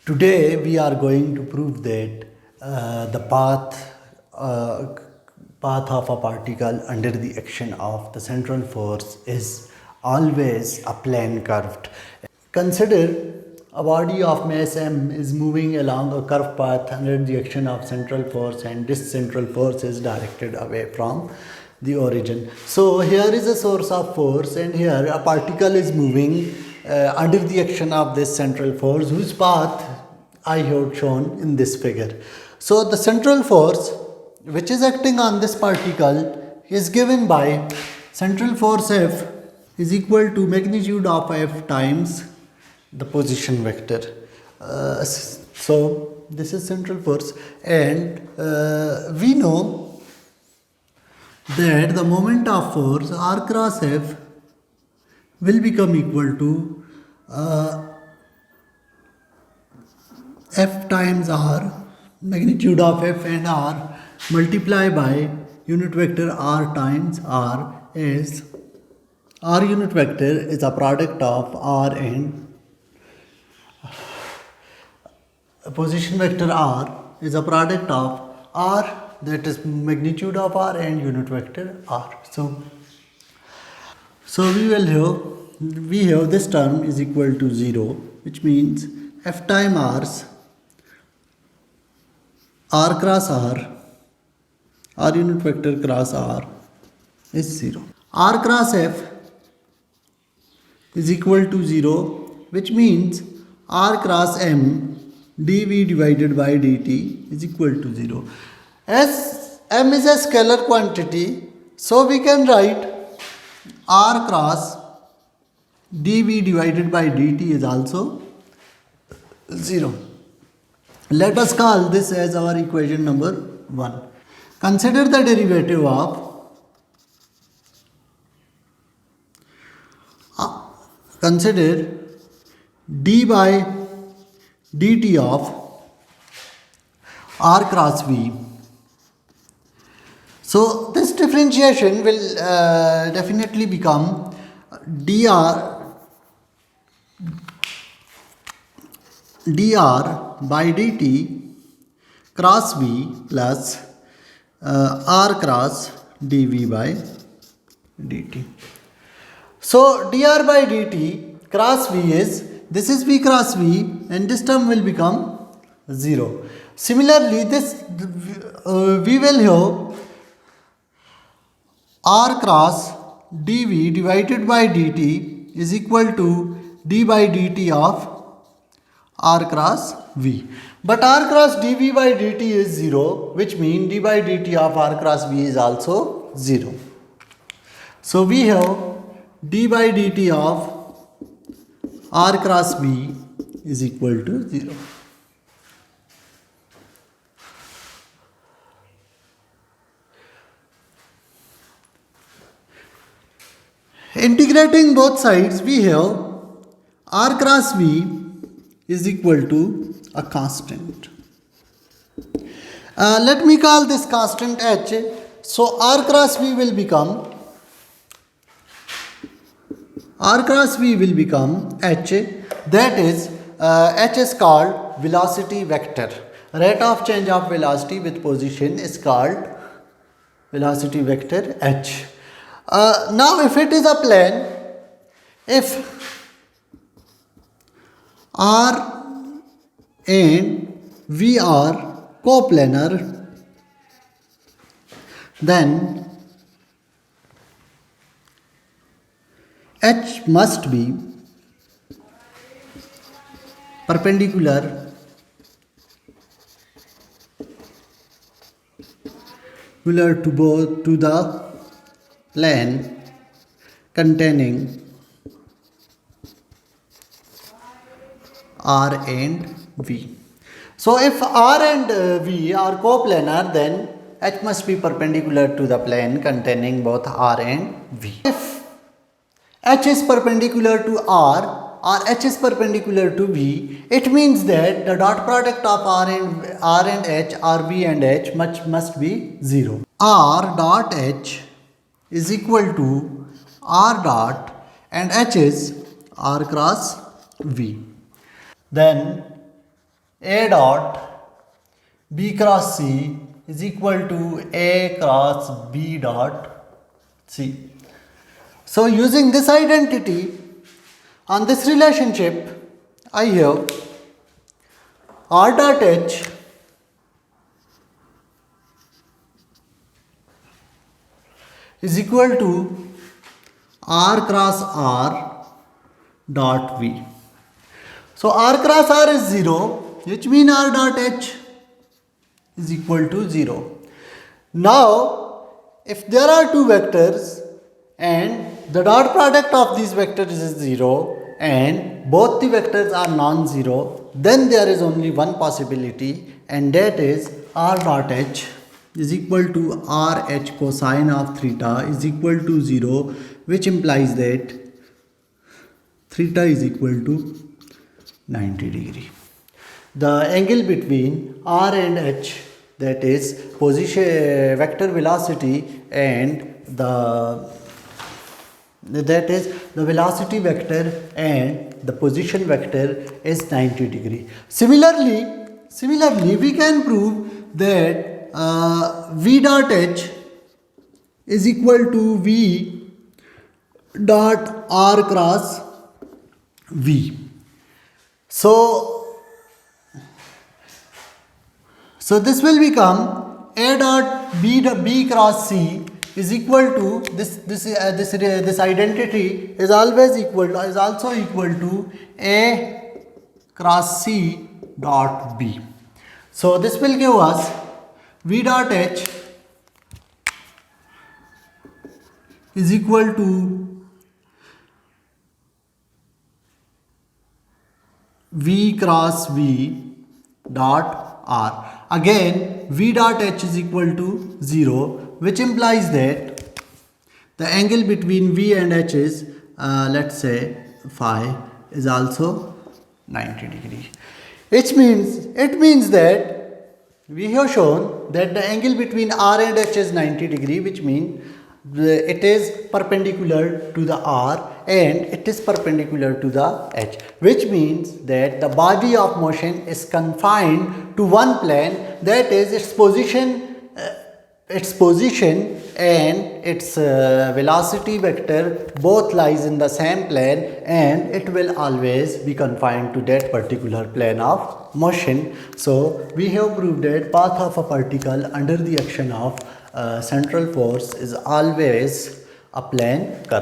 Today we are going to prove that the path of a particle under the action of the central force is always a plane curved. Consider a body of mass m is moving along a curved path under the action of central force, and this central force is directed away from the origin. So here is a source of force, and here a particle is moving under the action of this central force, whose path I have shown in this figure. So the central force which is acting on this particle is given by central force F is equal to magnitude of F times the position vector. So this is central force, and we know that the moment of force R cross F will become equal to F times R, magnitude of F and R, multiply by unit vector R times R, is R unit vector is a product of R and position vector R is a product of R, that is magnitude of R, and unit vector R. So we have this term is equal to 0, which means F time R cross R unit vector cross R is 0. R cross F is equal to 0, which means R cross M dV divided by dt is equal to 0. As M is a scalar quantity, so we can write R cross dV divided by dt is also 0. Let us call this as our equation number 1. Consider the derivative of consider d by dt of R cross V. So this differentiation will definitely become dr by dt cross V plus R cross dV by dt. So dr by dt cross V is, this is V cross V, and this term will become 0. Similarly, this we will have R cross dV divided by dt is equal to d by dt of R cross V. But R cross dV by dt is 0, which means d by dt of R cross V is also 0. So we have d by dt of R cross V is equal to 0. Integrating both sides, we have R cross V is equal to a constant. Let me call this constant H. So R cross V will become H, that is H is called velocity vector. Rate of change of velocity with position is called velocity vector H. Now if it is a plane, if R and V are coplanar, then H must be perpendicular to the plane containing R and V. So if R and V are coplanar, then H must be perpendicular to the plane containing both R and V. If H is perpendicular to R or H is perpendicular to V, it means that the dot product of R and H or V and H must be 0. R dot H is equal to R dot and H is R cross V. Then A dot B cross C is equal to A cross B dot C. So using this identity on this relationship, I have R dot H is equal to R cross R dot V. So R cross R is 0, which means R dot H is equal to 0. Now, if there are two vectors and the dot product of these vectors is 0 and both the vectors are non-zero, then there is only one possibility, and that is R dot H is equal to RH cosine of theta is equal to 0, which implies that theta is equal to 90 degree. The angle between R and H, that is position vector velocity, and the velocity vector and the position vector is 90 degree. Similarly, we can prove that V dot H is equal to V dot R cross V. So this will become A dot B cross C is equal to this identity is also equal to A cross C dot B. So this will give us V dot H is equal to V cross V dot R. Again, V dot H is equal to 0, which implies that the angle between V and H is let's say phi is also 90 degree. It means that we have shown that the angle between R and H is 90 degree, which means it is perpendicular to the R and it is perpendicular to the H, which means that the body of motion is confined to one plane, that is its position and its velocity vector both lies in the same plane, and it will always be confined to that particular plane of motion. So we have proved that path of a particle under the action of central force is always a plane curve.